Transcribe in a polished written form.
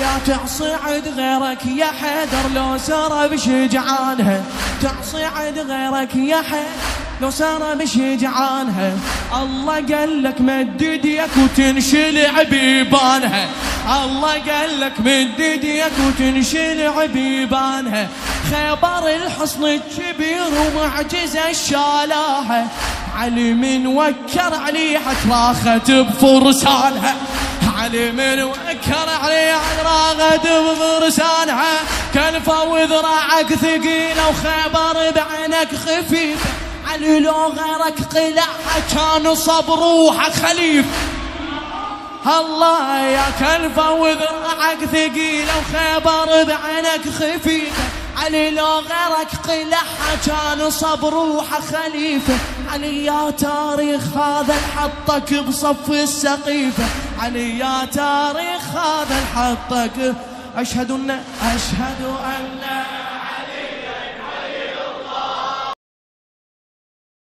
يا تعصي عد غيرك يا حيدر لو سار بشجعانها، تعصي عد غيرك يا حيدر لو سار بشجعانها. الله قال لك مدد يدك وتنشلع بيبانها، الله قال لك مدد يدك وتنشلع بيبانها. خيبر الحصن الكبير ومعجزة الشالاها، علي من وكر عليها تراخت بفرسانها، علي من وكر عليها تراخت بفرسانها. كلفة وذراعك ثقيلة وخيبر بعينك خفيفة، علي لو غيرك قلعها كان صب روحك خليف. الله يا كلفة وذراعك ثقيلة وخيبر بعينك خفيفة، علي لو غيرك قلعها كان صب روحك خليفة. علي يا تاريخ هذا حطك بصف السقيفة، علي يا تاريخ هذا حطك. أشهد أن